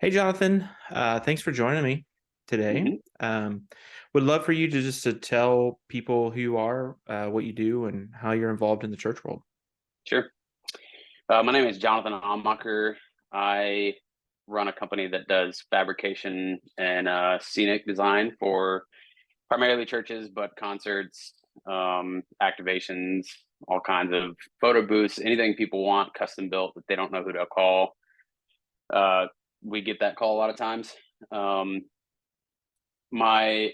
Hey, Jonathan. Thanks for joining me today. hmm Would love for you to just to tell people who you are, what you do, and how you're involved in the church world. Sure. My name is Jonathan Ahmacher. I run a company that does fabrication and scenic design for primarily churches, but concerts, activations, all kinds of photo booths, anything people want custom built that they don't know who to call. Uh, we get that call a lot of times. Um, my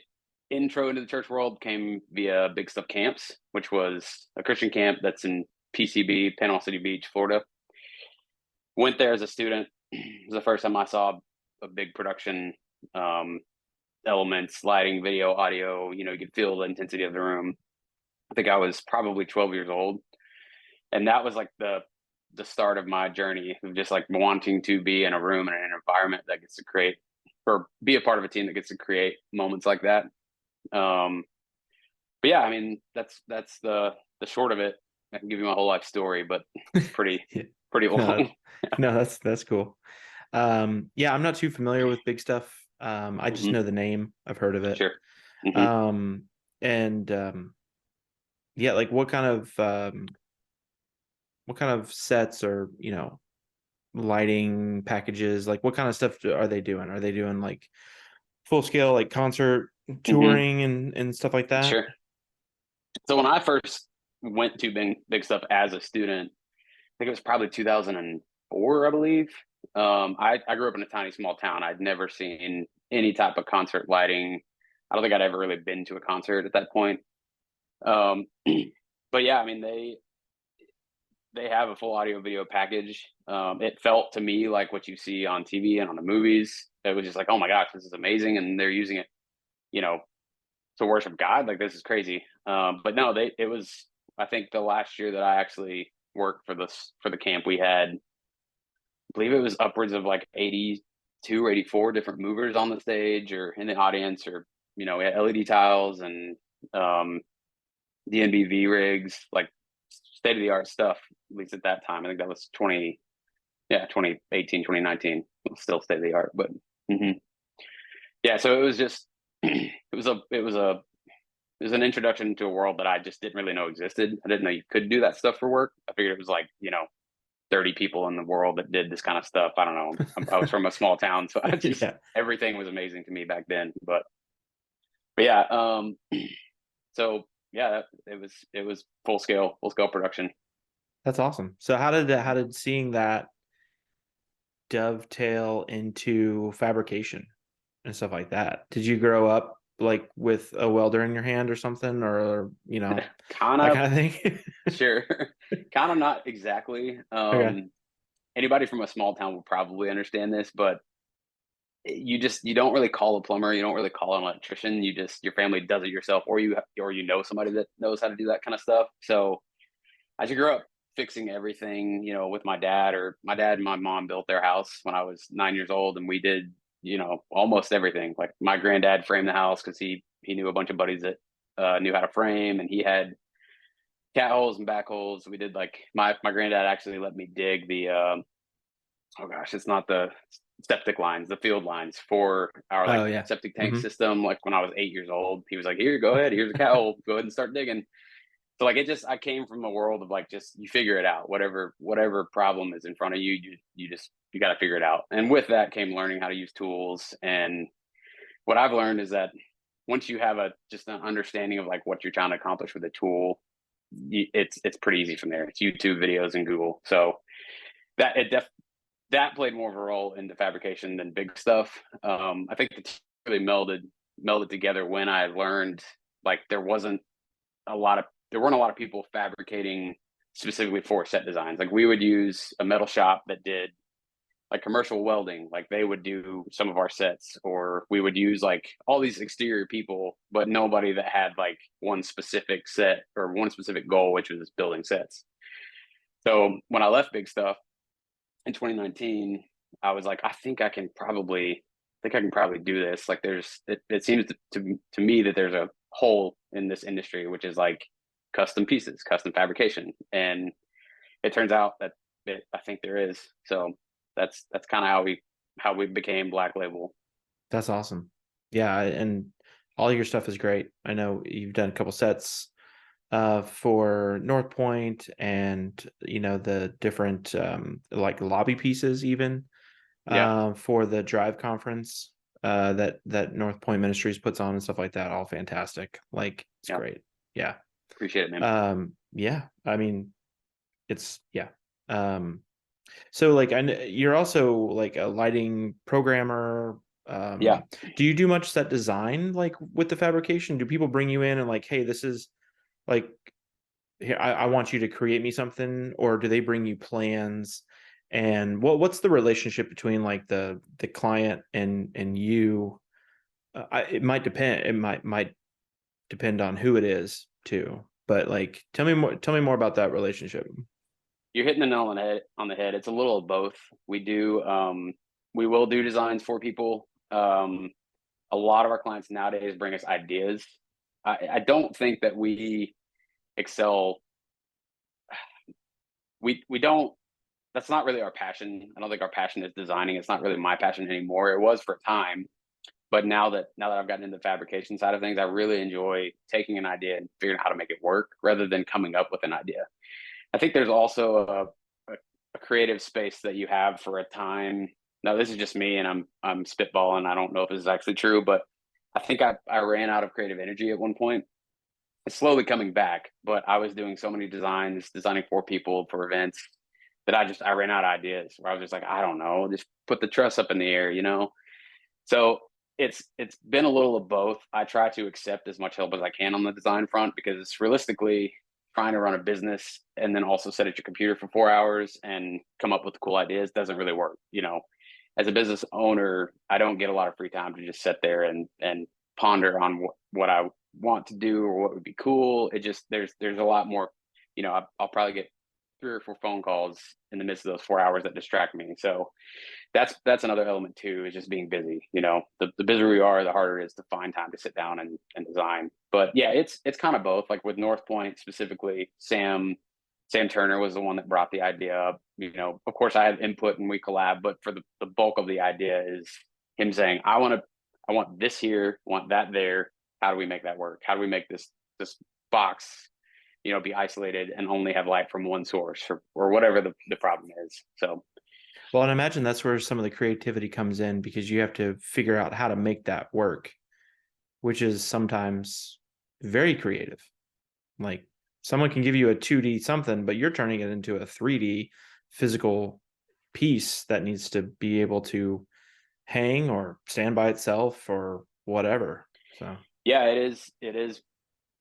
intro into the church world came via Big Stuff Camps, which was a Christian camp that's in PCB, Panama City Beach, Florida. Went there as a student. It was the first time I saw a big production, um, elements, lighting, video, audio. You could feel the intensity of the room. I think I was probably 12 years old, and that was like the start of my journey of just like wanting to be in a room and an environment that gets to create or be a part of a team that gets to create moments like that. Um, but yeah, I mean that's the short of it. I can give you my whole life story, but it's Yeah. pretty No, long. no, that's cool. Yeah, I'm not too familiar with big stuff. I just hmm know the name. I've heard of it. Sure. hmm Um, and yeah, like what kind of sets or lighting packages? Like, what kind of stuff are they doing? Are they doing like full scale like concert hmm touring and stuff like that? Sure. So when I first went to big stuff as a student, I think it was probably 2004, I believe. I grew up in a tiny small town. I'd never seen any type of concert lighting. I don't think I'd ever really been to a concert at that point. Um, but yeah, I mean they have a full audio video package. It felt to me like what you see on TV and on the movies. It was just like, oh my gosh, this is amazing, and they're using it, you know, to worship God. Like this is crazy. But no, they it was. I think the last year that I actually worked for the camp, we had, I believe it was upwards of like 82 or 84 different movers on the stage or in the audience, or we had LED tiles and um, DNBV rigs, like state of the art stuff. At least at that time, I think that was 2018, 2019. It was still state of the art, but mhm. Yeah. So it was just it was an introduction to a world that I just didn't really know existed. I didn't know you could do that stuff for work. I figured it was like, 30 people in the world that did this kind of stuff. I don't know. I was from a small town, so I just, Yeah, everything was amazing to me back then. But yeah, so yeah, it was full scale production. that's awesome. So how did seeing that dovetail into fabrication and stuff like that? Did you grow up like with a welder in your hand or something, or Kind that of, kind of thing? sure. Kind of not exactly. Okay. Anybody from a small town will probably understand this, but you don't really call a plumber, you don't really call an electrician. You just your family does it yourself, or you know somebody that knows how to do that kind of stuff. So I just grew up fixing everything, with my dad, or my dad and my mom built their house when I was 9 years old, and we did, almost everything. Like my granddad framed the house because he knew a bunch of buddies that knew how to frame, and he had cat holes and back holes. We did like my granddad actually let me dig the oh gosh, it's not the septic lines, the field lines for our like Oh yeah. septic tank Hmm. system. Like when I was 8 years old, he was like, "Here, go ahead. Here's a cat hole. Go ahead and start digging." So like I came from a world of like just you figure it out. Whatever problem is in front of you, you got to figure it out. And with that came learning how to use tools. And what I've learned is that once you have a just an understanding of like what you're trying to accomplish with a tool, it's pretty easy from there. It's YouTube videos and Google. So that it def that played more of a role in the fabrication than big stuff. I think the two really melded together when I learned like there weren't a lot of people fabricating specifically for set designs. Like we would use a metal shop that did like commercial welding, like they would do some of our sets, or we would use like all these exterior people, but nobody that had like one specific set or one specific goal, which was building sets. So when I left Big Stuff in 2019, I was like, I think I can probably do this. Like it seems to me that there's a hole in this industry, which is like custom pieces, custom fabrication. And it turns out that I think there is. So that's kind of how we how we became Black Label. That's awesome. Yeah, and all your stuff is great. I know you've done a couple sets for North Point, and the different like lobby pieces even Yeah, for the Drive conference that North Point Ministries puts on and stuff like that. All fantastic. Like it's yeah, great. Yeah. appreciate it, man. Yeah. I mean, it's yeah. Um, so like you're also like a lighting programmer. Yeah. Do you do much set design like with the fabrication? Do people bring you in and like, hey, this is like here, I want you to create me something, or do they bring you plans? And what's the relationship between like the client and you? It might depend. It might depend on who it is too. But like, tell me more about that relationship. You're hitting the nail on the head. It's a little of both. We do we will do designs for people. A lot of our clients nowadays bring us ideas. I don't think that we excel. We don't. That's not really our passion. I don't think our passion is designing. It's not really my passion anymore. It was for a time, but now that I've gotten into the fabrication side of things, I really enjoy taking an idea and figuring out how to make it work rather than coming up with an idea. I think there's also a creative space that you have for a time. Now, this is just me, and I'm spitballing. I don't know if this is actually true, but I think I ran out of creative energy at one point. It's slowly coming back, but I was doing so many designs, designing for people for events that I ran out of ideas. Where I was just like, I don't know, just put the truss up in the air, you know. So it's been a little of both. I try to accept as much help as I can on the design front because realistically, trying to run a business and then also sit at your computer for 4 hours and come up with cool ideas doesn't really work. You know, as a business owner, I don't get a lot of free time to just sit there and ponder on what I want to do or what would be cool. It just there's a lot more. You know, I'll probably get 3 or 4 phone calls in the midst of those 4 hours that distract me. So that's another element too, is just being busy. You know, the busier we are, the harder it is to find time to sit down and design. But yeah, it's kind of both. Like with North Point specifically, Sam Turner was the one that brought the idea up. You know, of course I have input and we collab, but for the bulk of the idea is him saying, I want this here, I want that there. How do we make that work? How do we make this box, you know, be isolated and only have light from one source, or whatever the problem is. So Well, and I imagine that's where some of the creativity comes in, because you have to figure out how to make that work, which is sometimes very creative. Like someone can give you a 2D something, but you're turning it into a 3D physical piece that needs to be able to hang or stand by itself or whatever. So, yeah, it is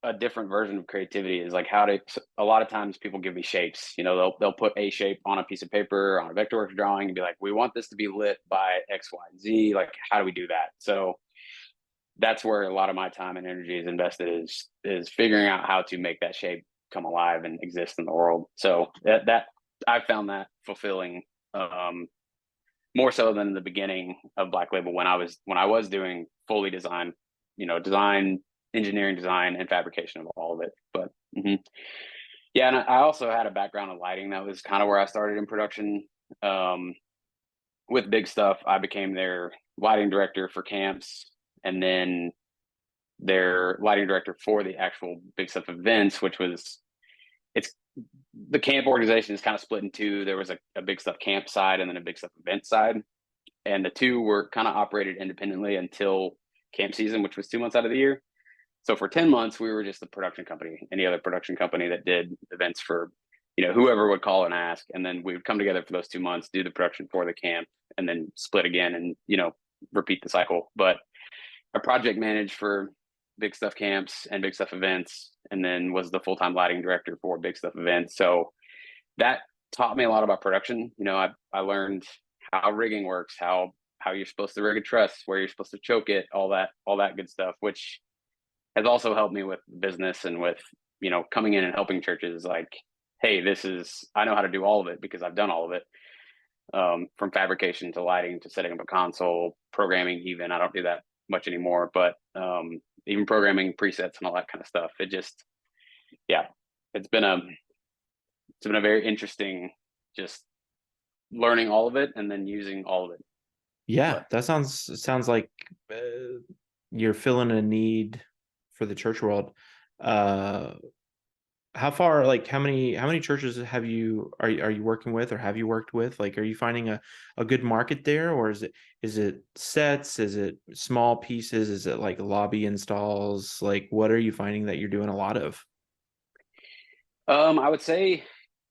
a different version of creativity. Is like how to, a lot of times people give me shapes. You know, they'll put a shape on a piece of paper on a Vectorworks drawing and be like, we want this to be lit by X, Y, and Z. Like, how do we do that? So that's where a lot of my time and energy is invested, is figuring out how to make that shape come alive and exist in the world. So that I found that fulfilling, more so than in the beginning of Black Label, when I was doing fully design, you know, design, engineering, design, and fabrication of all of it. But yeah, and I also had a background in lighting. That was kind of where I started in production. Um, with Big Stuff, I became their lighting director for camps, and then their lighting director for the actual Big Stuff events, which was, it's, the camp organization is kind of split in two. There was a Big Stuff camp side and then a Big Stuff event side, and the two were kind of operated independently until camp season, which was 2 months out of the year. So for 10 months, we were just a production company, any other production company that did events for, you know, whoever would call and ask. And then we would come together for those 2 months, do the production for the camp, and then split again and, you know, repeat the cycle. But I project managed for Big Stuff camps and Big Stuff events, and then was the full-time lighting director for Big Stuff events. So that taught me a lot about production. You know, I learned how rigging works, how you're supposed to rig a truss, where you're supposed to choke it, all that good stuff, which has also helped me with business and with, you know, coming in and helping churches. Like, hey, I know how to do all of it because I've done all of it, from fabrication to lighting to setting up a console, programming. Even I don't do that much anymore, but even programming presets and all that kind of stuff. It just, yeah, it's been a very interesting, just learning all of it and then using all of it. Yeah, But that sounds like uh, you're filling a need for the church world. Uh, how far, like how many churches are you working with or have you worked with? Like, are you finding a good market there, or is it sets? Is it small pieces? Is it like lobby installs? Like, what are you finding that you're doing a lot of? I would say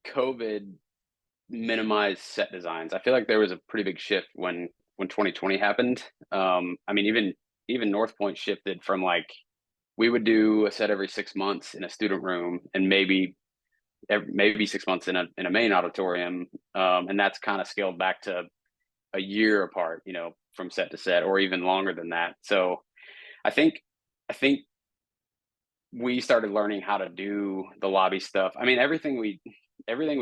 COVID minimized set designs. I feel like there was a pretty big shift when 2020 happened. I mean, even North Point shifted from like we would do a set every 6 months in a student room, and maybe 6 months in a main auditorium, and that's kind of scaled back to a year apart, from set to set, or even longer than that. So I think I think we started learning how to do the lobby stuff. I mean, everything we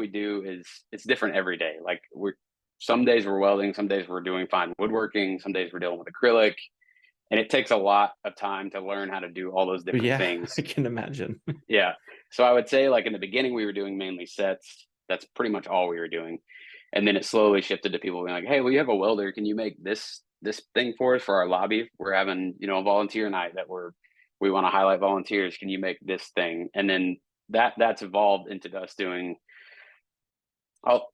do is it's different every day. Like we're some days we're welding, some days we're doing fine woodworking, some days we're dealing with acrylic, and it takes a lot of time to learn how to do all those different Yeah, I things. can imagine. Yeah. So I would say like in the beginning we were doing mainly sets. That's pretty much all we were doing. And then it slowly shifted to people being like, "Hey, well you have a welder, can you make this thing for us for our lobby? We're having, a volunteer night that we want to highlight volunteers. Can you make this thing?" And then that's evolved into us doing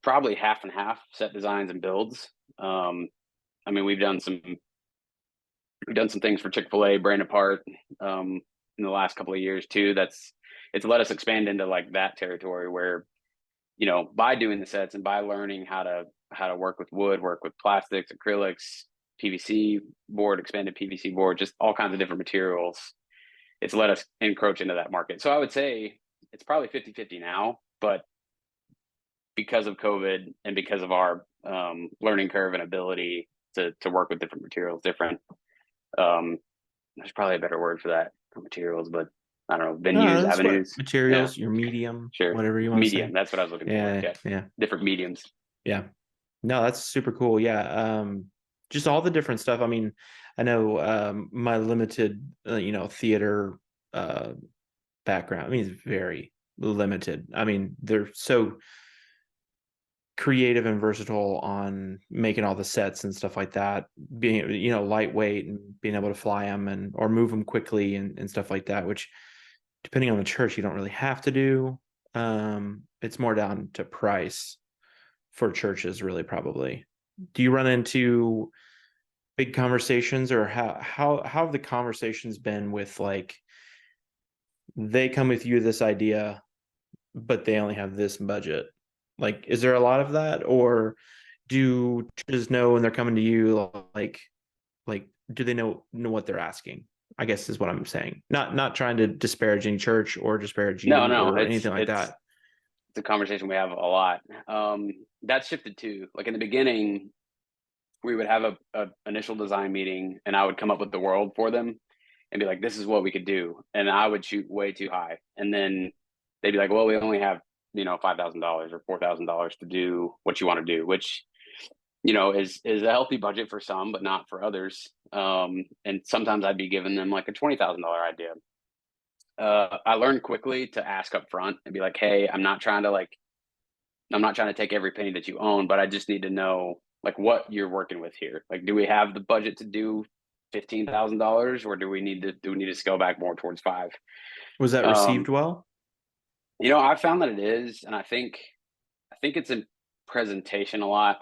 probably half and half set designs and builds. I mean, we've done some things for Chick-fil-A, brand apart, in the last couple of years too. It's let us expand into like that territory where, by doing the sets and by learning how to work with wood, work with plastics, acrylics, PVC board, expanded PVC board, just all kinds of different materials. It's let us encroach into that market. So I would say it's probably 50-50 now, but because of COVID and because of our learning curve and ability to work with different materials, um, there's probably a better word for that, not materials, but I don't know, No, venues, that's what avenues. Yeah, materials, your medium, sure. whatever you want to say. Medium. That's what I was looking for. Yeah, Yeah. yeah, Different mediums. yeah. No, that's super cool. Yeah. Just all the different stuff. I mean, I know my limited theater uh background. I mean, it's very limited. I mean, they're so creative and versatile on making all the sets and stuff like that, being lightweight and being able to fly them and or move them quickly and stuff like that, which depending on the church you don't really have to do. It's more down to price for churches, really. Probably, do you run into big conversations, or how have the conversations been with, like, they come with you this idea but they only have this budget? Like, is there a lot of that, or do churches know when they're coming to you, like do they know what they're asking? I guess is what I'm saying. Not trying to disparage any church or disparage No, you no, or it's anything like it's that. it's a conversation we have a lot. That shifted too. Like in the beginning, we would have a initial design meeting, and I would come up with the world for them, and be like, "This is what we could do," and I would shoot way too high, and then they'd be like, "Well, we only have $5,000 or $4,000 to do what you want to do," which is a healthy budget for some, but not for others. And sometimes I'd be giving them like a $20,000 idea. I learned quickly to ask up front and be like, "Hey, I'm not trying to take every penny that you own, but I just need to know like what you're working with here. Like, do we have the budget to do $15,000, or do we need to scale back more towards five?" Was that received Um, well? I found that it is, and I think it's in presentation a lot.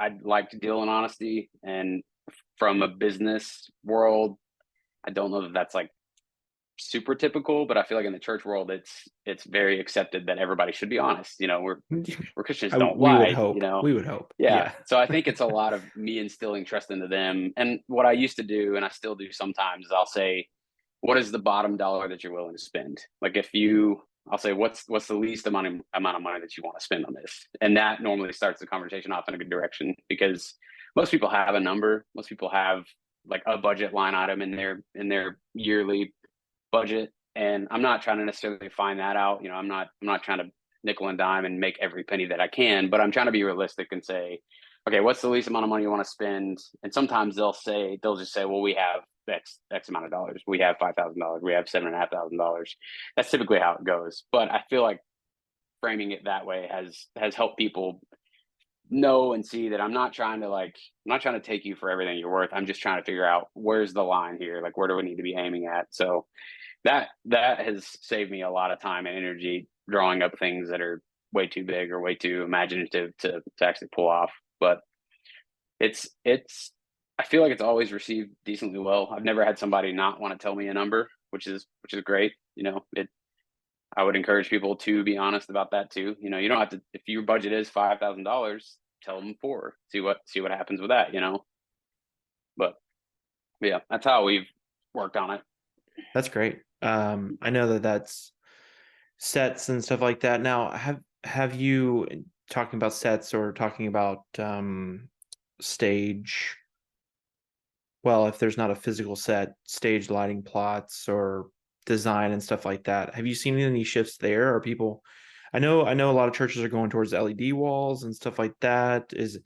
I'd like to deal in honesty, and from a business world, I don't know that that's like super typical, but I feel like in the church world, it's very accepted that everybody should be honest. We're Christians, don't We would lie. hope. We would hope. Yeah. Yeah. So I think it's a lot of me instilling trust into them. And what I used to do, and I still do sometimes, is I'll say, "What is the bottom dollar that you're willing to spend?" Like I'll say, "What's the least amount of money that you want to spend on this?" And that normally starts the conversation off in a good direction, because most people have a number. Most people have like a budget line item in their yearly budget, and I'm not trying to necessarily find that out. I'm not trying to nickel and dime and make every penny that I can, but I'm trying to be realistic and say, "Okay, what's the least amount of money you want to spend?" And sometimes they'll just say, "Well, we have X amount of dollars. We have $5,000. We have $7,500." That's typically how it goes. But I feel like framing it that way has helped people know and see that I'm not trying to take you for everything you're worth. I'm just trying to figure out where's the line here, like where do we need to be aiming at. So that has saved me a lot of time and energy drawing up things that are way too big or way too imaginative to actually pull off. But it's I feel like it's always received decently well. I've never had somebody not want to tell me a number, which is great. It I would encourage people to be honest about that too. You don't have to, if your budget is $5,000, tell them four. See what happens with that. But yeah, that's how we've worked on it. That's great. I know that that's sets and stuff like that. Now, have you, talking about sets or talking about stage, well, if there's not a physical set, stage lighting plots or design and stuff like that, have you seen any shifts there? Or people, I know a lot of churches are going towards LED walls and stuff like that. Is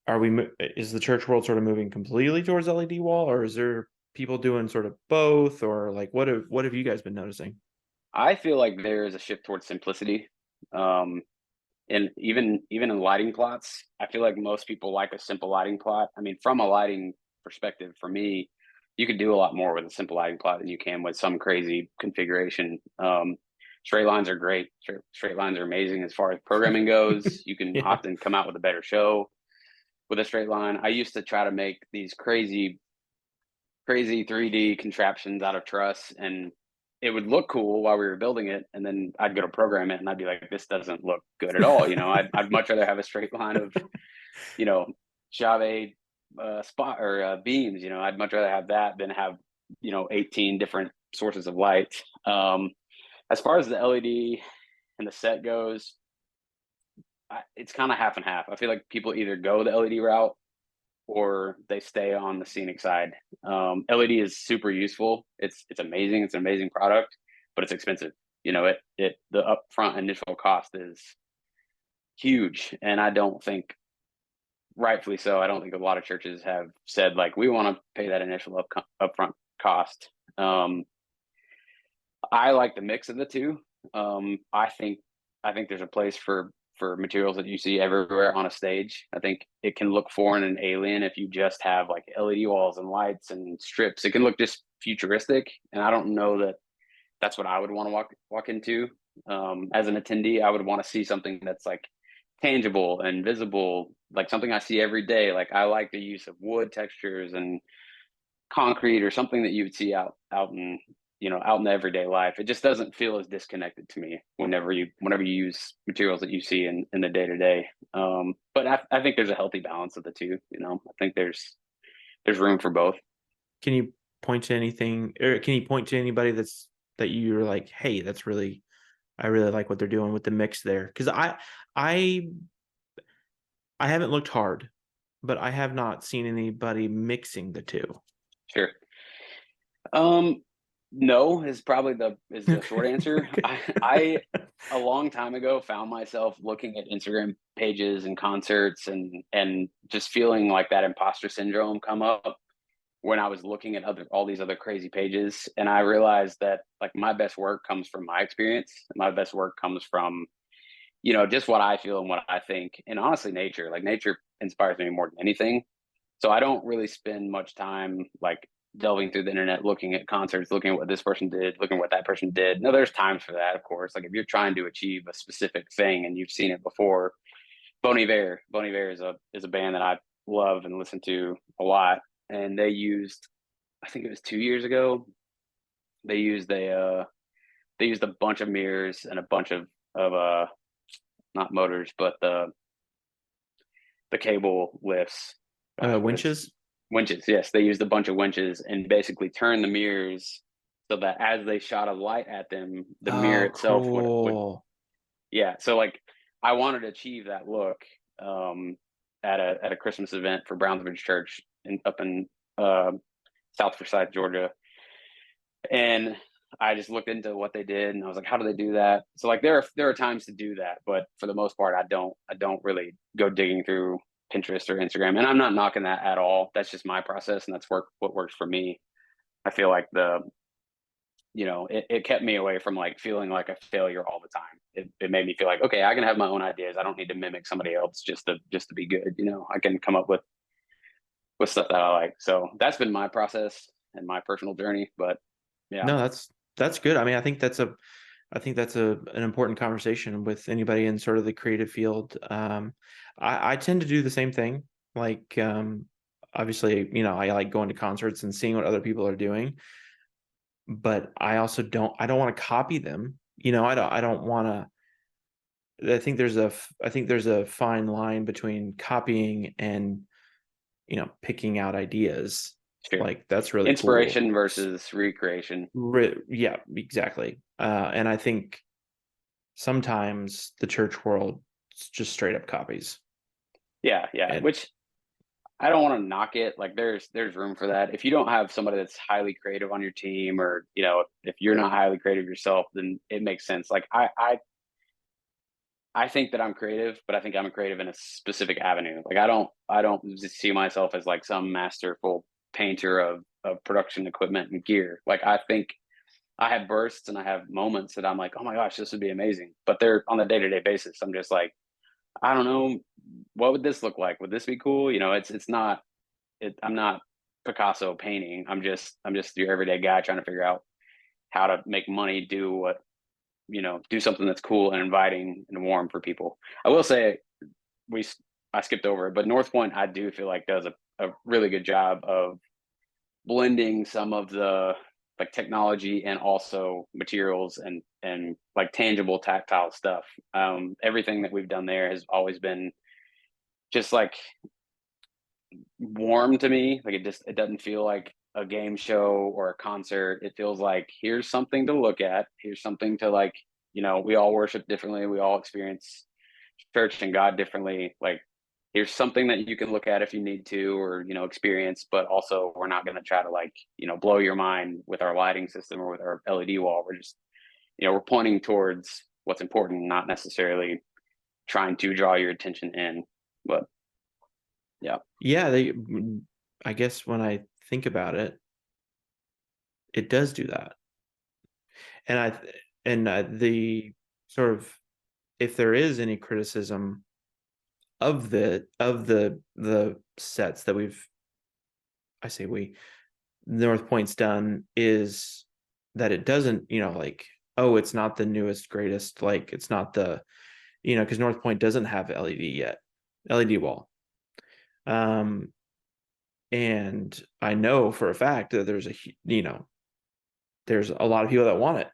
the church world sort of moving completely towards LED wall, or is there people doing sort of both, or like what have you guys been noticing? I feel like there is a shift towards simplicity. Um, and even in lighting plots, I feel like most people like a simple lighting plot. I mean, from a lighting perspective, for me, you could do a lot more with a simple lighting plot than you can with some crazy configuration. Straight lines are great. Straight lines are amazing as far as programming goes. You can Yeah. often come out with a better show with a straight line. I used to try to make these crazy 3D contraptions out of truss, and it would look cool while we were building it, and then I'd go to program it and I'd be like, this doesn't look good at all. I'd much rather have a straight line of, you know Java spot or beams. I'd much rather have that than have 18 different sources of light. As far as the LED and the set goes, it's kind of half and half. I feel like people either go the LED route or they stay on the scenic side. LED is super useful. It's amazing. It's an amazing product, but it's expensive. The upfront initial cost is huge, and I don't think, rightfully so, I don't think a lot of churches have said like we want to pay that initial upfront cost. I like the mix of the two. I think there's a place for materials that you see everywhere on a stage. I think it can look foreign and alien if you just have like LED walls and lights and strips. It can look just futuristic, and I don't know that that's what I would want to walk into. As an attendee, I would want to see something that's like tangible and visible, like something I see every day. Like I like the use of wood textures and concrete, or something that you would see out in the everyday life. It just doesn't feel as disconnected to me whenever you use materials that you see in the day to day. But I think there's a healthy balance of the two. I think there's room for both. Can you point to anything, or can you point to anybody that you're like, hey, I really like what they're doing with the mix there? Because I I haven't looked hard, but I have not seen anybody mixing the two. Sure. Um, no is probably the short answer. Okay. I a long time ago found myself looking at Instagram pages and concerts, and just feeling like that imposter syndrome come up when I was looking at all these other crazy pages. And I realized that like my best work comes from my experience. My best work comes from, just what I feel and what I think. And honestly, nature inspires me more than anything. So I don't really spend much time like delving through the internet, looking at concerts, looking at what this person did, looking at what that person did. No, there's times for that, of course. Like if you're trying to achieve a specific thing and you've seen it before. Bon Iver is a band that I love and listen to a lot. And they used, I think it was 2 years ago, they used a bunch of mirrors and a bunch of not motors, but the cable lifts. Gosh, what is Winches. winches? Yes, they used a bunch of winches and basically turned the mirrors so that as they shot a light at them, the mirror Oh, itself would cool. yeah. So like I wanted to achieve that look um, at a Christmas event for Brownsbridge Church up in uh, South Forsyth, Georgia, and I just looked into what they did, and I was like, how do they do that? So like there are times to do that, but for the most part, I don't really go digging through Pinterest or Instagram, and I'm not knocking that at all. That's just my process, and that's what works for me. I feel like it kept me away from like feeling like a failure all the time. it made me feel like, okay, I can have my own ideas. I don't need to mimic somebody else just to be good. I can come up with stuff that I like. So that's been my process and my personal journey. But yeah, No, that's good. I mean, I think that's an important conversation with anybody in sort of the creative field. I tend to do the same thing. Like, obviously, I like going to concerts and seeing what other people are doing, but I don't want to copy them. I don't want to. I think there's a fine line between copying and, picking out ideas. sure. Like, that's really cool. Inspiration versus recreation. Yeah, exactly. And I think sometimes the church world just straight up copies. Yeah, yeah. And Which I don't want to knock it. Like there's room for that. If you don't have somebody that's highly creative on your team, or if you're not highly creative yourself, then it makes sense. Like I think that I'm creative, but I think I'm creative in a specific avenue. Like I don't just see myself as like some masterful painter of production equipment and gear. Like I think I have bursts and I have moments that I'm like, oh my gosh, this would be amazing. But they're on a day-to-day basis. I'm just like, I don't know, what would this look like? Would this be cool? It's not I'm not Picasso painting. I'm just your everyday guy trying to figure out how to make money, do something that's cool and inviting and warm for people. I will say we I skipped over it, but North Point I do feel like does a really good job of blending some of the like technology and also materials and like tangible tactile stuff. Everything that we've done there has always been just like warm to me. Like it doesn't feel like a game show or a concert. It feels like here's something to look at. Here's something to like, we all worship differently. We all experience church and God differently. Like here's something that you can look at if you need to, or experience, but also we're not going to try to like blow your mind with our lighting system or with our LED wall. We're just we're pointing towards what's important, not necessarily trying to draw your attention in. But yeah. yeah, I guess when I think about it, it does do that. And the sort of, if there is any criticism of the sets that I say North Point's done, is that it doesn't, like, oh, it's not the newest greatest, like it's not because North Point doesn't have LED yet, LED wall. And I know for a fact that there's a lot of people that want it,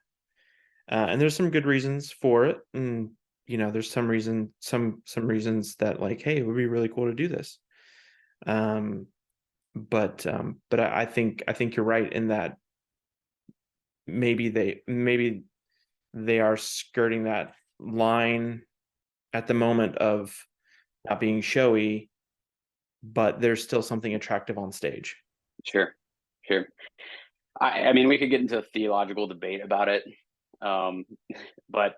and there's some good reasons for it, and there's some reasons that, like, hey, it would be really cool to do this. But I think you're right in that maybe they are skirting that line at the moment of not being showy, but there's still something attractive on stage. Sure, sure. I mean, we could get into a theological debate about it, um, but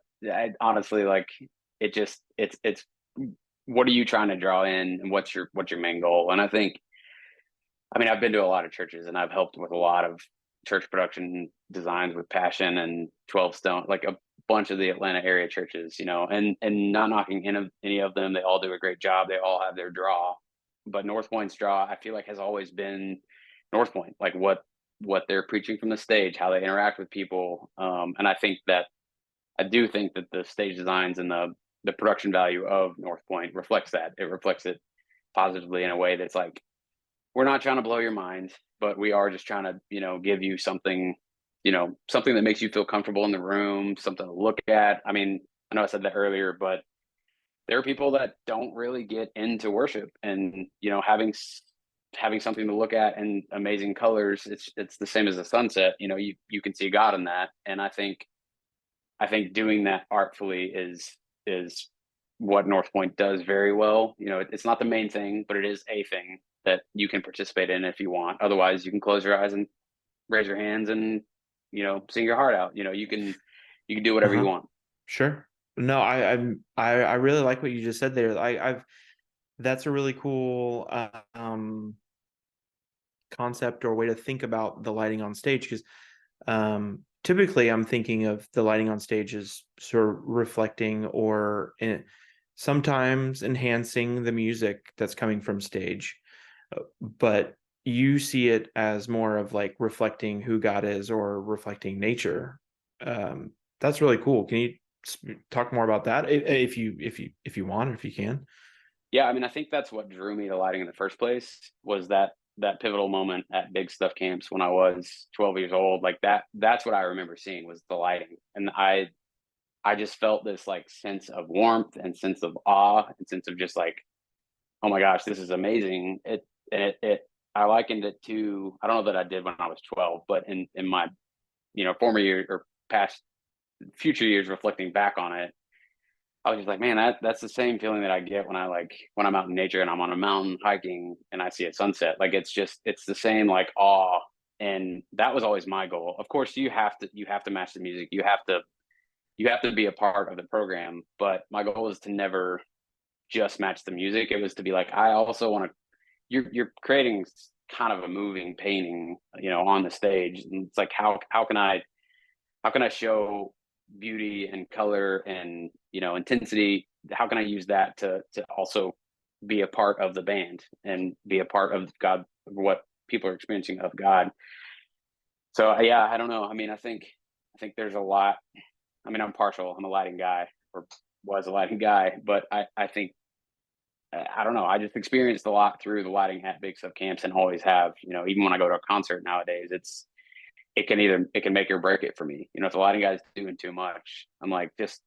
honestly, like, it's what are you trying to draw in, and what's your main goal? And I mean, I've been to a lot of churches, and I've helped with a lot of church production designs with Passion and 12 Stone, like a bunch of the Atlanta area churches, and not knocking any of them. They all do a great job. They all have their draw, but North Point's draw, I feel like, has always been North Point, like what they're preaching from the stage, how they interact with people. And I do think that the stage designs and the production value of North Point reflects that. It reflects it positively in a way that's like, we're not trying to blow your mind, but we are just trying to, give you something, something that makes you feel comfortable in the room, something to look at. I mean, I know I said that earlier, but there are people that don't really get into worship, and having something to look at and amazing colors, it's the same as the sunset. You can see God in that. And I think doing that artfully is what North Point does very well. It's not the main thing, but it is a thing that you can participate in if you want. Otherwise, you can close your eyes and raise your hands and sing your heart out. You can do whatever you Uh-huh. want. Sure. No, I really like what you just said there. I've That's a really cool concept or way to think about the lighting on stage, because typically I'm thinking of the lighting on stage as sort of reflecting or sometimes enhancing the music that's coming from stage. But you see it as more of like reflecting who God is or reflecting nature. That's really cool. Can you talk more about that if you want, if you can? Yeah, I mean, I think that's what drew me to lighting in the first place, was that pivotal moment at Big Stuff Camps when I was 12 years old. Like that's what I remember seeing, was the lighting. And I just felt this like sense of warmth and sense of awe and sense of just like, oh my gosh, this is amazing. It I likened it to, I don't know that I did when I was 12, but in my, former years or past future years reflecting back on it, I was just like, man, that's the same feeling that I get when I'm out in nature and I'm on a mountain hiking and I see a sunset. Like it's the same like awe. And that was always my goal. Of course, you have to match the music. You have to be a part of the program. But my goal is to never just match the music. It was to be like, I also want to. You're creating kind of a moving painting, on the stage. And it's like, how can I show beauty and color and intensity? How can I use that to also be a part of the band and be a part of God, what people are experiencing of God? So yeah, I don't know. I mean, I think there's a lot. I mean, I'm partial. I'm a lighting guy, or was a lighting guy, but I think, I don't know. I just experienced a lot through the lighting at Big Stuff Camps, and always have. Even when I go to a concert nowadays, it can make or break it for me. If the lighting guy's doing too much, I'm like, just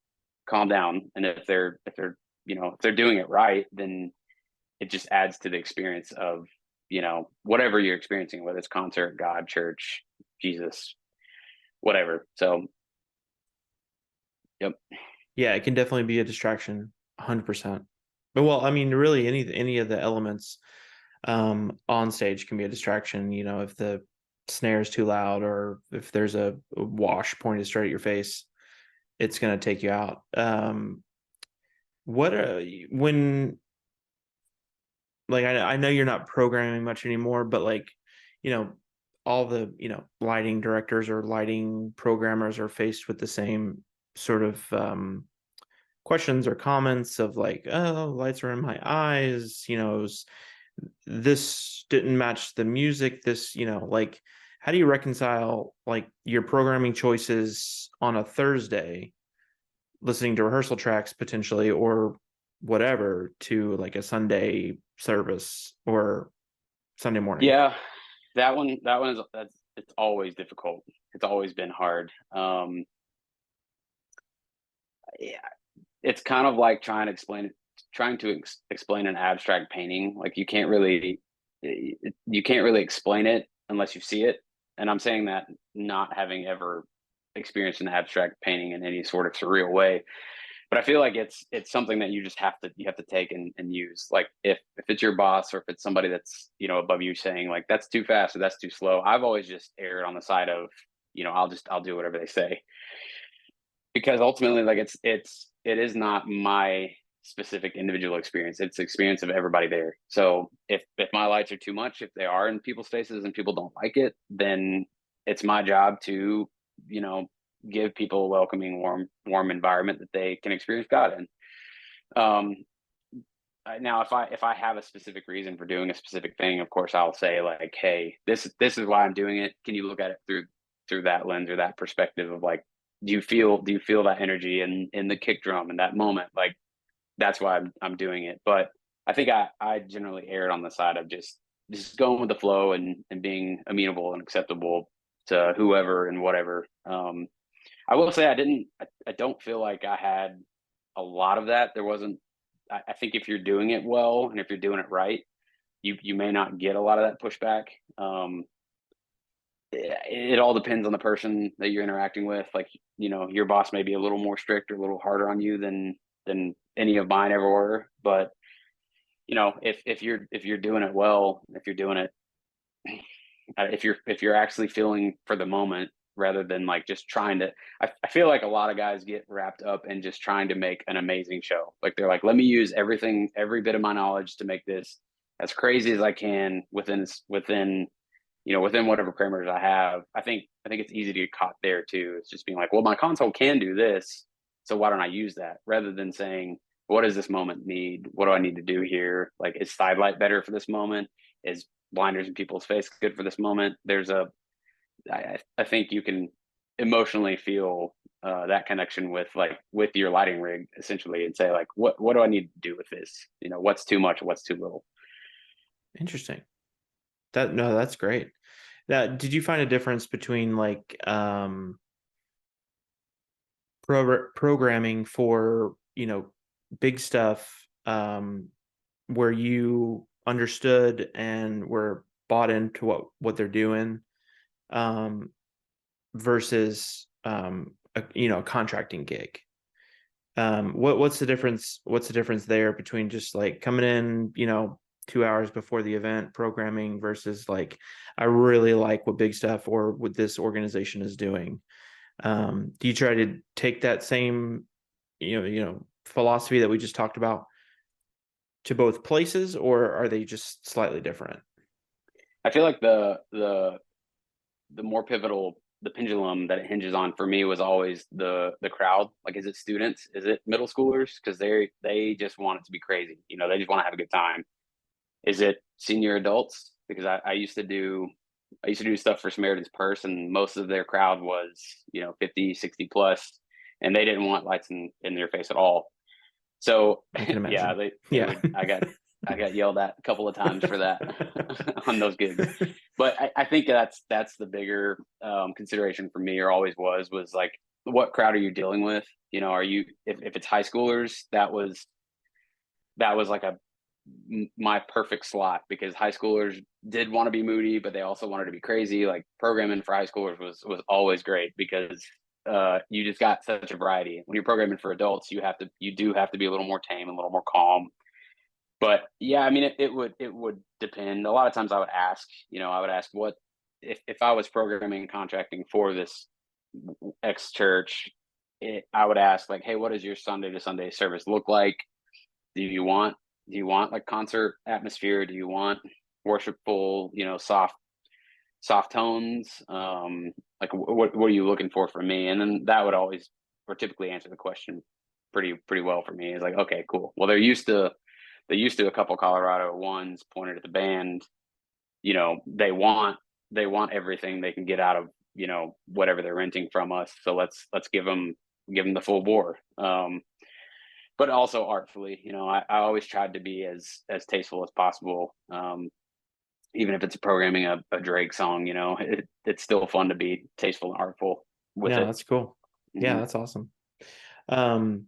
calm down. And if they're doing it right, then it just adds to the experience of, whatever you're experiencing, whether it's concert, God, church, Jesus, whatever. So, yep. Yeah, it can definitely be a distraction, 100%. But well, I mean, really any of the elements on stage can be a distraction, if the snare is too loud or if there's a wash pointed straight at your face, it's going to take you out. What when like I know you're not programming much anymore, but like, you know, all the, lighting directors or lighting programmers are faced with the same sort of questions or comments of like, oh, lights are in my eyes, this didn't match the music, this, like, how do you reconcile like your programming choices on a Thursday, listening to rehearsal tracks potentially or whatever, to like a Sunday service or Sunday morning? Yeah, that one is, it's always difficult. It's always been hard. Yeah, it's kind of like trying to explain an abstract painting. Like you can't really explain it unless you see it. And I'm saying that not having ever experienced an abstract painting in any sort of surreal way. But I feel like it's something that you have to take and use. Like if it's your boss, or if it's somebody that's above you saying like that's too fast or that's too slow, I've always just erred on the side of, I'll do whatever they say, because ultimately, like, it is not my specific individual experience. It's the experience of everybody there. So if my lights are too much, if they are in people's faces and people don't like it, then it's my job to, you know give people a welcoming, warm environment that they can experience God in. um Now, if I have a specific reason for doing a specific thing, of course I'll say like, hey, this is why I'm doing it. Can you look at it through that lens or that perspective of like, do you feel that energy in the kick drum in that moment? Like, that's why I'm doing it. But I think I generally erred on the side of just going with the flow and being amenable and acceptable to whoever and whatever. I will say I don't feel like I had a lot of that. There wasn't. I think if you're doing it well and if you're doing it right, you may not get a lot of that pushback. It all depends on the person that you're interacting with. Like, your boss may be a little more strict or a little harder on you than any of mine ever were. But if you're doing it well, if you're doing it, if you're actually feeling for the moment, rather than like just trying to. I feel like a lot of guys get wrapped up in just trying to make an amazing show. Like, they're like, let me use every bit of my knowledge to make this as crazy as I can within within whatever parameters I have. I think it's easy to get caught there too. It's just being like, well, my console can do this, so why don't I use that? Rather than saying, what does this moment need? What do I need to do here? Like, is side light better for this moment? Is blinders in people's face good for this moment? I think you can emotionally feel that connection with your lighting rig essentially, and say like, what do I need to do with this? What's too much, what's too little. Interesting. No, that's great. Did you find a difference between like programming for, big stuff, where you understood and were bought into what they're doing, versus a contracting gig? What's the difference? What's the difference there between just like coming in, 2 hours before the event programming versus like, I really like what big stuff or what this organization is doing? Do you try to take that same, philosophy that we just talked about to both places, or are they just slightly different? I feel like the more pivotal, the pendulum that it hinges on for me was always the crowd. Like, is it students? Is it middle schoolers? Because they just want it to be crazy. They just want to have a good time. Is it senior adults? Because I used to do stuff for Samaritan's Purse, and most of their crowd was 50, 60 plus, and they didn't want lights in their face at all. So I can yeah, imagine. they Yeah. would. I got yelled at a couple of times for that on those gigs. But I think that's the bigger consideration for me, or always was like, what crowd are you dealing with? Are you, if it's high schoolers, that was like my perfect slot, because high schoolers did want to be moody, but they also wanted to be crazy. Like, programming for high schoolers was always great, because you just got such a variety. When you're programming for adults, you do have to be a little more tame, a little more calm. But yeah, I mean, it would depend. A lot of times I would ask what, if I was programming and contracting for this X church, I would ask like, hey, what does your Sunday to Sunday service look like? Do you want like concert atmosphere? Do you want worshipful, soft tones? Like, what are you looking for from me? And then that would always, or typically, answer the question pretty well for me. Is like, okay, cool. Well, they used to a couple Colorado ones pointed at the band. They want everything they can get out of whatever they're renting from us. So let's give them the full bore. But also artfully. I always tried to be as tasteful as possible. Even if it's programming a Drake song, it's still fun to be tasteful and artful with Yeah, it. that's cool. Yeah, Mhm. that's awesome. Um,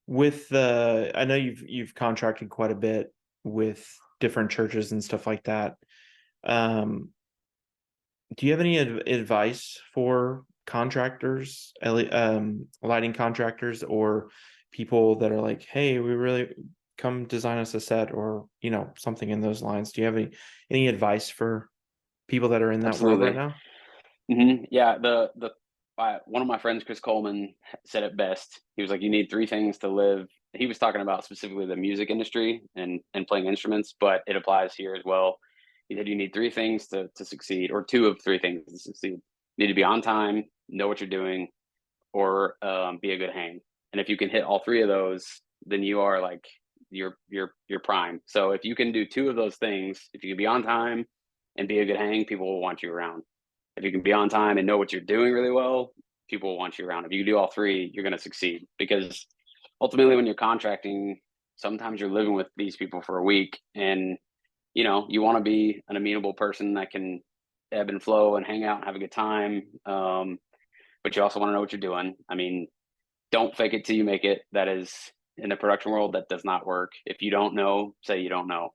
with the, I know you've contracted quite a bit with different churches and stuff like that. Um, do you have any advice for contractors, lighting contractors, or people that are like, hey, we really come design us a set, or something in those lines? Do you have any advice for people that are in that world right Absolutely. now? Yeah, one of my friends, Chris Coleman, said it best. He was like, "You need three things to live." He was talking about specifically the music industry and playing instruments, but it applies here as well. He said you need three things to succeed, or two of three things to succeed. You need to be on time, know what you're doing, or be a good hang. And if you can hit all three of those, then you are like your prime. So if you can do two of those things, if you can be on time and be a good hang, people will want you around. If you can be on time and know what you're doing really well, people will want you around. If you do all three, you're going to succeed, because ultimately, when you're contracting, sometimes you're living with these people for a week, and you want to be an amenable person that can ebb and flow and hang out and have a good time. But you also want to know what you're doing. I mean, don't fake it till you make it. That is, in the production world, that does not work. If you don't know, say you don't know.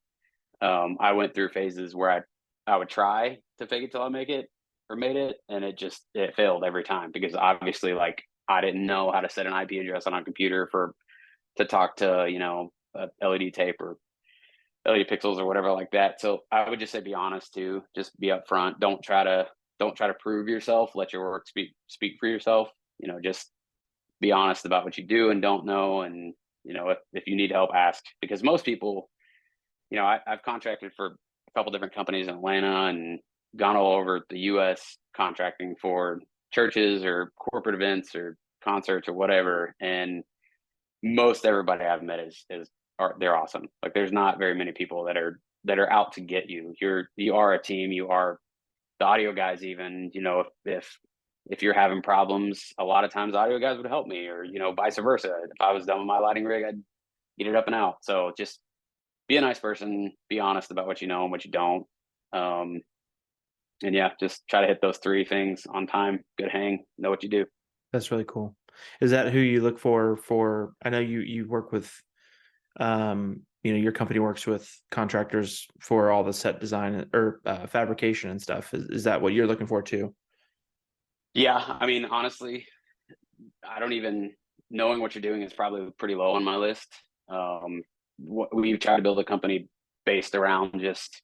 I went through phases where I would try to fake it till I make it, or made it, and it failed every time, because obviously, like, I didn't know how to set an IP address on a computer to talk to LED tape or LED pixels or whatever like that. So I would just say be honest too. Just be upfront. Don't try to prove yourself. Let your work speak for yourself. Just be honest about what you do and don't know, and if you need help, ask, because most people, I've contracted for a couple different companies in Atlanta, and gone all over the US contracting for churches or corporate events or concerts or whatever, and most everybody I've met they're awesome. Like there's not very many people that are out to get you. You are a team. You are the audio guys. Even if you're having problems, a lot of times audio guys would help me, or vice versa. If I was done with my lighting rig, I'd get it up and out. So just be a nice person, be honest about what you know and what you don't. And yeah, just try to hit those three things on time, good hang, know what you do. That's really cool. Is that who you look for? I know you work with, your company works with contractors for all the set design or fabrication and stuff. Is that what you're looking for too? Yeah, I mean, honestly, I don't even knowing what you're doing is probably pretty low on my list. We try to build a company based around just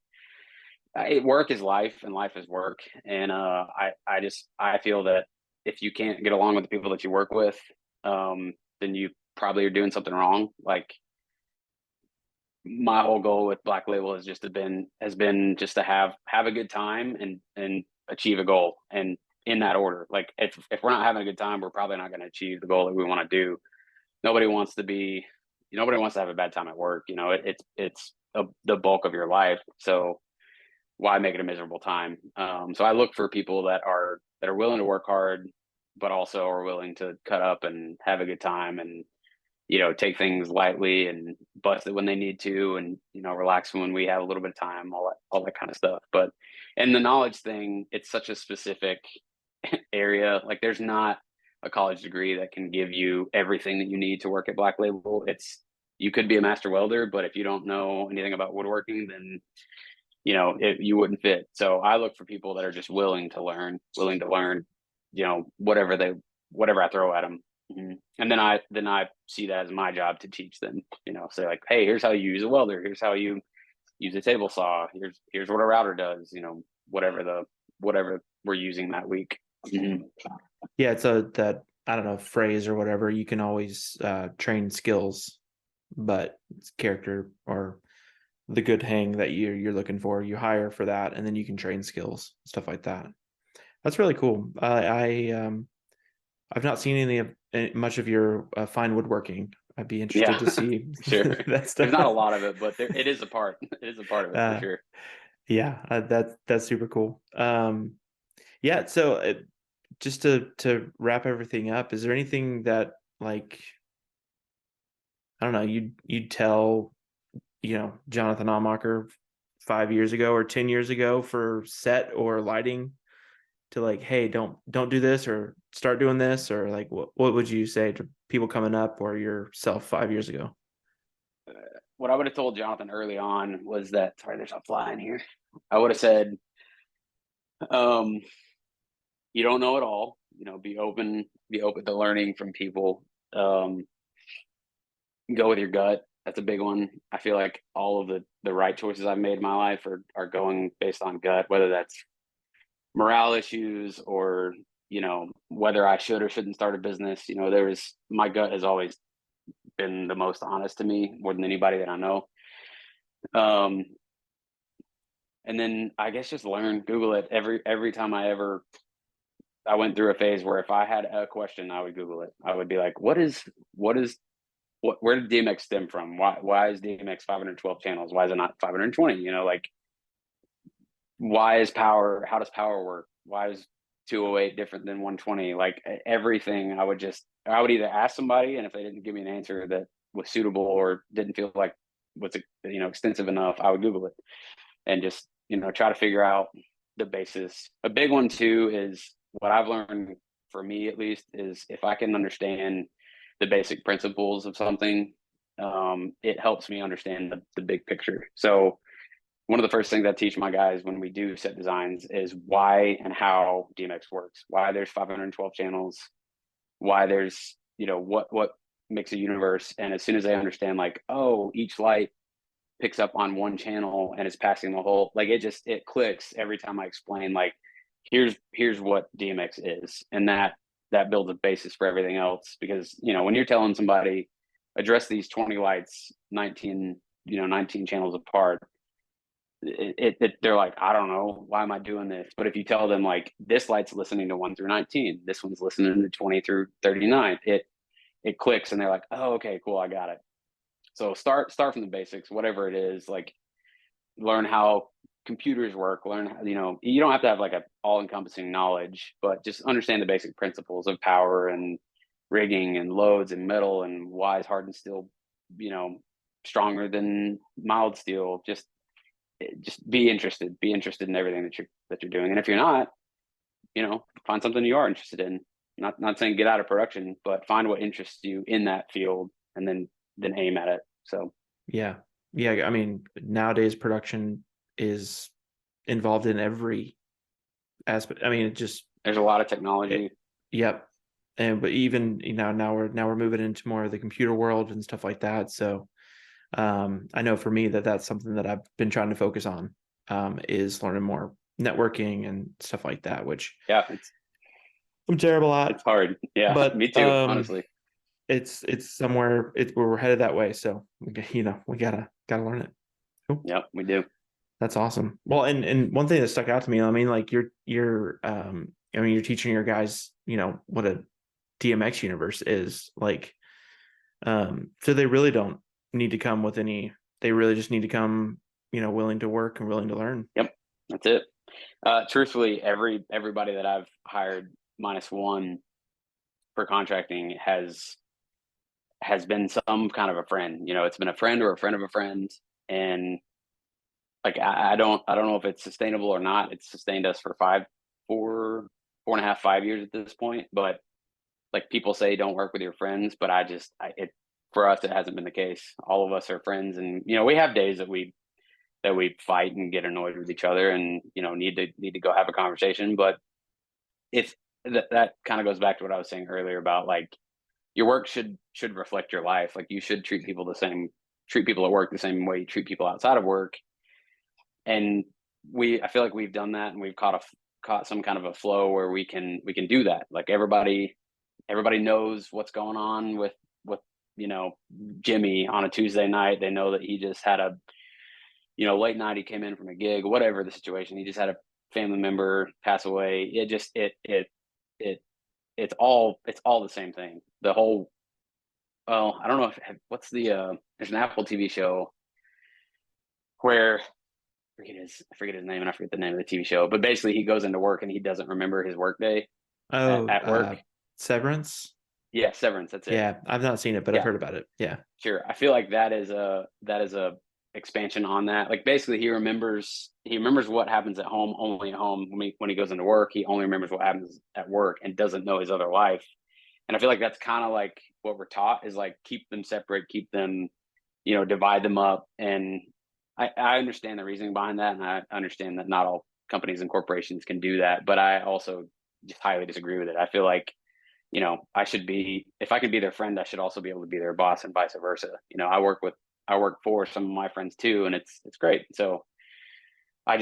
work is life and life is work. And I feel that if you can't get along with the people that you work with, then you probably are doing something wrong. Like my whole goal with Black Label has been just to have a good time and achieve a goal, and in that order. Like if we're not having a good time, we're probably not going to achieve the goal that we want to do. Nobody wants to have a bad time at work. It's the bulk of your life. So why make it a miserable time? So I look for people that are willing to work hard, but also are willing to cut up and have a good time, and take things lightly and bust it when they need to, and relax when we have a little bit of time, all that kind of stuff. But and the knowledge thing, it's such a specific area. Like there's not a college degree that can give you everything that you need to work at Black Label. You could be a master welder, but if you don't know anything about woodworking, then you wouldn't fit. So I look for people that are just willing to learn, whatever I throw at them. Mm-hmm. And then I see that as my job to teach them, say like, hey, here's how you use a welder. Here's how you use a table saw. Here's what a router does, whatever we're using that week. Mm-hmm. Yeah, it's that I don't know, phrase or whatever. You can always train skills, but it's character or the good hang that you're looking for. You hire for that, and then you can train skills, stuff like that. That's really cool. I've not seen much of your fine woodworking. I'd be interested to see sure. that stuff. There's not a lot of it, but it is a part. It is a part of it for sure. Yeah, that's super cool. Yeah, so just to wrap everything up, is there anything that, like, I don't know, you'd tell Jonathan Ahmacher 5 years ago or 10 years ago for set or lighting, to like, hey, don't do this or start doing this, or like what would you say to people coming up or yourself 5 years ago? What I would have told Jonathan early on was that, sorry, there's a fly in here. I would have said, you don't know it all, be open to learning from people. Go with your gut. That's a big one. I feel like all of the right choices I've made in my life are going based on gut, whether that's morale issues or, whether I should or shouldn't start a business. My gut has always been the most honest to me, more than anybody that I know. And then I guess just Google it. Every time I went through a phase where if I had a question, I would Google it. I would be like, where did DMX stem from? Why is DMX 512 channels? Why is it not 520? Why is power? How does power work? Why is 208 different than 120? Like everything, I would either ask somebody, and if they didn't give me an answer that was suitable or didn't feel like was extensive enough, I would Google it and just try to figure out the basis. A big one too is what I've learned, for me at least, is if I can understand the basic principles of something, it helps me understand the big picture. So one of the first things I teach my guys when we do set designs is why and how DMX works, why there's 512 channels, why there's, what makes a universe. And as soon as they understand, like, oh, each light picks up on one channel and is passing the whole, like, it clicks every time I explain, like, here's what DMX is. And that builds a basis for everything else. Because, when you're telling somebody, address these 20 lights, 19 channels apart, they're like, I don't know, why am I doing this? But if you tell them like this light's listening to 1 through 19, this one's listening to 20 through 39, it clicks and they're like, oh, okay, cool, I got it. So start from the basics, whatever it is, like learn how computers work, learn how, you don't have to have like a all encompassing knowledge, but just understand the basic principles of power and rigging and loads and metal and why is hardened steel, stronger than mild steel. Just be interested in everything that you're doing. And if you're not, find something you are interested in. Not saying get out of production, but find what interests you in that field and then aim at it. So Yeah. I mean, nowadays production is involved in every aspect. I mean, it just, there's a lot of technology. yep. But even, now we're moving into more of the computer world and stuff like that. So I know for me that's something that I've been trying to focus on, is learning more networking and stuff like that, which Yeah, I'm terrible at. it's hard. Yeah, But me too, honestly. it's somewhere we're headed that way. So we gotta learn it. Cool. Yep, we do. That's awesome. Well, and one thing that stuck out to me, I mean, like you're you're teaching your guys, what a DMX universe is like. So they really don't need to come with any, they really just need to come, willing to work and willing to learn. Yep, that's it. Truthfully, everybody that I've hired minus one for contracting has been some kind of a friend. It's been a friend or a friend of a friend, and like I don't know if it's sustainable or not. It's sustained us for 4.5, 5 years at this point. But like people say, don't work with your friends, but for us, it hasn't been the case. All of us are friends, and we have days that we fight and get annoyed with each other, and need to go have a conversation. But if that kind of goes back to what I was saying earlier about like your work should reflect your life. Like you should treat people at work the same way you treat people outside of work. And I feel like we've done that, and we've caught some kind of a flow where we can do that. Like everybody knows what's going on with Jimmy on a Tuesday night. They know that he just had a late night, he came in from a gig, whatever the situation, he just had a family member pass away. It's all the same thing. The whole, well, I don't know what's there's an Apple TV show where I forget his name and I forget the name of the TV show, but basically he goes into work and he doesn't remember his work day at work. Severance. Yeah, Severance. That's it. Yeah, I've not seen it, but I've heard about it. Yeah, sure. I feel like that is a expansion on that. Like basically he remembers what happens at home only at home. When he goes into work, he only remembers what happens at work and doesn't know his other life. And I feel like that's kind of like what we're taught is like keep them separate, keep them, divide them up. And I understand the reasoning behind that, and I understand that not all companies and corporations can do that, but I also just highly disagree with it. I feel like if I can be their friend, I should also be able to be their boss and vice versa. I work for some of my friends too, and it's great. So I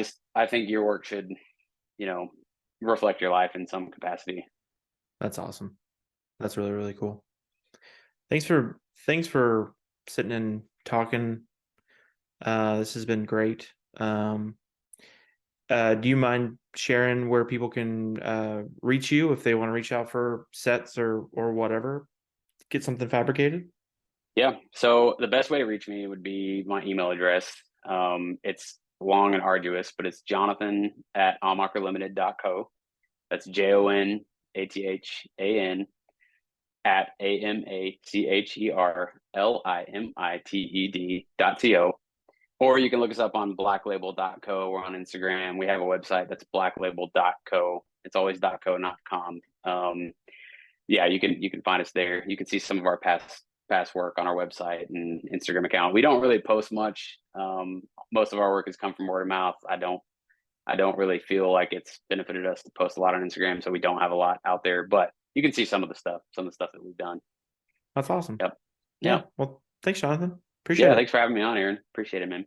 think your work should, reflect your life in some capacity. that's awesome. That's really, really cool. Thanks for sitting and talking. This has been great. Do you mind sharing where people can reach you if they want to reach out for sets or whatever, get something fabricated? Yeah. So the best way to reach me would be my email address. It's long and arduous, but it's Jonathan@amacherlimited.co. That's JONATHAN @AMACHERLIMITED.co. Or you can look us up on blacklabel.co. We're on Instagram. We have a website that's blacklabel.co. It's always .co, not .com. Yeah, you can find us there. You can see some of our past work on our website and Instagram account. We don't really post much. Most of our work has come from word of mouth. I don't really feel like it's benefited us to post a lot on Instagram, so we don't have a lot out there. But you can see some of the stuff that we've done. That's awesome. Yep. Yeah. Yep. Well, thanks, Jonathan. Appreciate it. Thanks for having me on, Aaron. Appreciate it, man.